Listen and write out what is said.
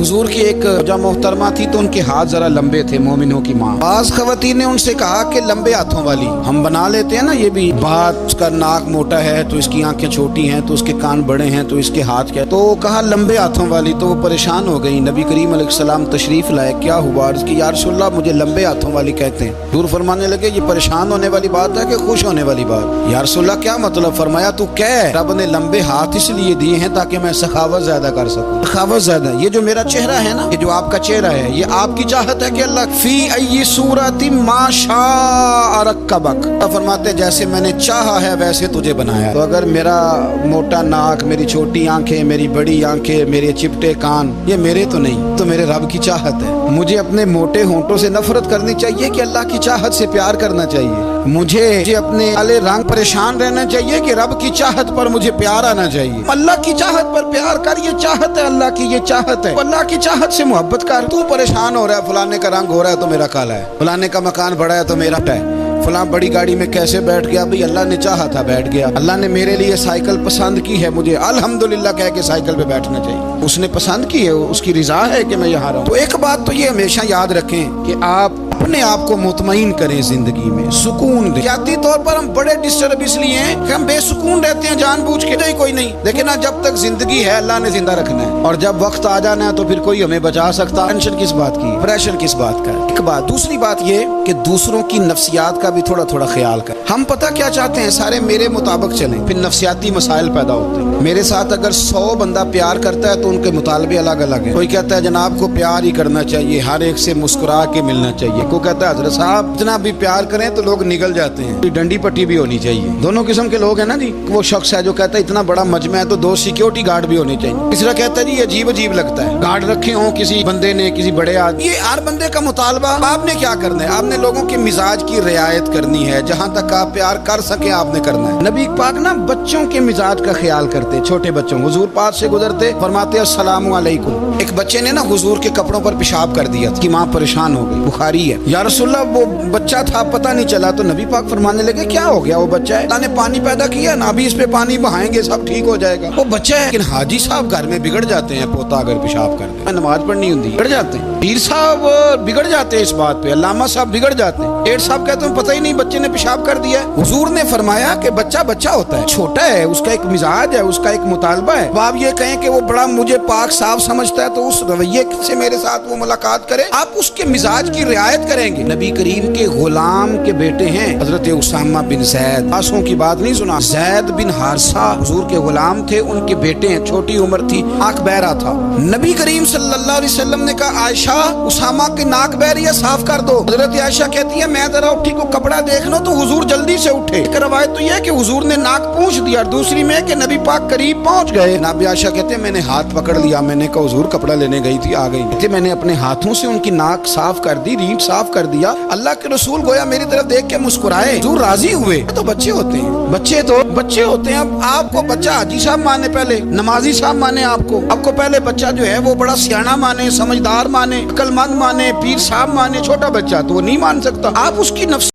हुजूर की एक जो मोहतरमा थी तो उनके हाथ जरा लंबे थे, मोमिनों की माँ। बाज खवातीन ने उनसे कहा कि लंबे हाथों वाली, हम बना लेते हैं ना ये भी, बात का नाक मोटा है तो इसकी आंखें छोटी हैं तो उसके कान बड़े हैं तो इसके हाथ क्या, तो कहा लंबे हाथों वाली। तो वो परेशान हो गई। नबी करीम अलैहिस्सलाम तशरीफ लाए, क्या हुआ? अर्ज़ की या रसूलल्लाह मुझे लंबे हाथों वाली कहते हैं। दूर फरमाने लगे ये परेशान होने वाली बात है कि खुश होने वाली बात? या रसूलल्लाह क्या मतलब? फरमाया तू कह रब ने लंबे हाथ इसलिए दिए हैं ताकि मैं सखावत ज्यादा कर सकूं। सखावत ज्यादा, ये जो मेरा चेहरा है ना, ये जो आपका चेहरा है, ये आपकी चाहत है कि अल्लाह फी अय्यि सूरति मा शाअ रक्कबक, फरमाते जैसे मैंने चाहा है वैसे तुझे बनाया। तो अगर मेरा मोटा नाक, मेरी छोटी आंखें, मेरी बड़ी आंखें, मेरे चिपटे कान, ये मेरे तो नहीं, तो मेरे रब की चाहत है। मुझे अपने मोटे होंठों से नफरत करनी चाहिए कि अल्लाह की चाहत से प्यार करना चाहिए? मुझे अपने काले रंग परेशान रहना चाहिए कि रब की चाहत पर मुझे प्यार आना चाहिए? अल्लाह की चाहत पर प्यार कर, ये चाहत है अल्लाह की, ये चाहत है। अल्लाह की चाहत से मोहब्बत कर। तू परेशान हो रहा है, फलाने का रंग हो रहा है तो मेरा काला है, फलाने का मकान बड़ा है तो मेरा है, फलां बड़ी गाड़ी में कैसे बैठ गया? भाई अल्लाह ने चाहा था बैठ गया। अल्लाह ने मेरे लिए साइकिल पसंद की है, मुझे अल्हम्दुलिल्लाह कह के साइकिल पे बैठना चाहिए। उसने पसंद की है, उसकी रिजा है कि मैं यहाँ रहूं। तो एक बात तो ये हमेशा याद रखें कि आप अपने आप को मुतमईन करें, जिंदगी में सुकून दें। जाती तौर पर हम बड़े डिस्टर्ब इसलिए हैं कि हम बेसुकून रहते हैं जानबूझ के, नहीं कोई नहीं। लेकिन ना, जब तक जिंदगी है अल्लाह ने जिंदा रखना है, और जब वक्त आ जाना है तो फिर कोई हमें बचा सकता। टेंशन किस बात की, प्रेशर किस बात का? एक बात। दूसरी बात ये कि दूसरों की नफ्सियात का भी थोड़ा थोड़ा ख्याल कर। हम पता क्या चाहते हैं, सारे मेरे मुताबिक चलें, फिर नफ्सियाती मसाइल पैदा होते हैं। मेरे साथ अगर 100 बंदा प्यार करता है तो उनके मुतालबे अलग अलग हैं। कोई कहता है जनाब को प्यार ही करना चाहिए, हर एक से मुस्कुरा के मिलना चाहिए। कोई कहता है हजरत साहब इतना भी प्यार करें तो लोग निगल जाते हैं, डंडी पट्टी भी होनी चाहिए। दोनों किस्म के लोग हैं ना जी। वो शख्स है जो कहता है इतना बड़ा मजमा है तो 2 सिक्योरिटी गार्ड भी होने चाहिए। तीसरा कहता है जी अजीब अजीब लगता है, गार्ड रखे हों किसी बंदे ने, किसी बड़े आदमी। ये हर बंदे का मुतालबा। आपने क्या करना है? आपने लोगों के मिजाज की रियायत करनी है, जहां तक आप प्यार कर सके आपने करना है। नबी पाक ना बच्चों के मिजाज का ख्याल करते, छोटे बच्चों। हुजूर पास से गुजरते, फरमाते अस्सलामु अलैकुम। एक बच्चे ने ना हुजूर के कपड़ों पर पेशाब कर दिया, कि माँ परेशान हो गई, बुखारी है। या रसूलल्लाह वो बच्चा था, पता नहीं चला। तो नबी पाक फरमाने लगे क्या हो गया? वो बच्चा है, अल्लाह ने पानी पैदा किया ना, अभी इस पे पानी बहाएंगे सब ठीक हो जाएगा। वो बच्चा है। लेकिन हाजी साहब घर में बिगड़ जाते हैं, पोता अगर पेशाब कर दे, नमाज पढ़नी होती है, बिगड़ जाते हैं। पीर साहब बिगड़ जाते हैं इस बात पे, अल्लामा साहब बिगड़ जाते हैं। डेढ़ साहब कहते हैं पता ही नहीं बच्चे ने पेशाब कर दिया। हुजूर ने फरमाया कि बच्चा बच्चा होता है, छोटा है, उसका एक मिजाज है, उसका एक मुतालबा है। आप ये कहें कि वो बड़ा मुझे पाक साफ समझता है तो उस रवैये से मेरे साथ वो मुलाकात करे, आप उसके मिजाज की रियायत करेंगे। नबी करीम के गुलाम के बेटे हैं हजरत उसामा बिन जैद, आंसुओं की बात नहीं सुना, जैद बिन हारिसा हुजूर के गुलाम थे, उनके बेटे हैं। छोटी उम्र थी, आंख बहरा था। नबी करीम सल्लल्लाहु अलैहि वसल्लम ने कहा आयशा उसामा की नाक बहरी है, साफ कर दो। हजरत आयशा कहती है मैं जरा उठी को कपड़ा देख लो, तो हुजूर जल्दी से उठे। एक रवायत तो यह कि हुजूर ने नाक पूंछ दिया, दूसरी में कि नबी पाक करीब पहुंच गए। नबी आयशा कहते हैं मैंने हाथ पकड़ लिया, मैंने कहा हुजूर कपड़ा लेने गई थी, आ गई। कहते मैंने अपने हाथों से उनकी नाक साफ कर दी, रीढ़ साफ कर दिया। अल्लाह के रसूल गोया मेरी तरफ देख के मुस्कुराए, हुजूर राजी हुए। तो बच्चे होते हैं, बच्चे होते हैं। अब आपको बच्चा हाजी साहब माने, पहले नमाजी साहब माने, आपको पहले बच्चा जो है वो बड़ा सियाना माने, समझदार माने, अक्लमंद माने, पीर साहब माने। छोटा बच्चा तो वो नहीं मान सकता। आप उसकी नफ्स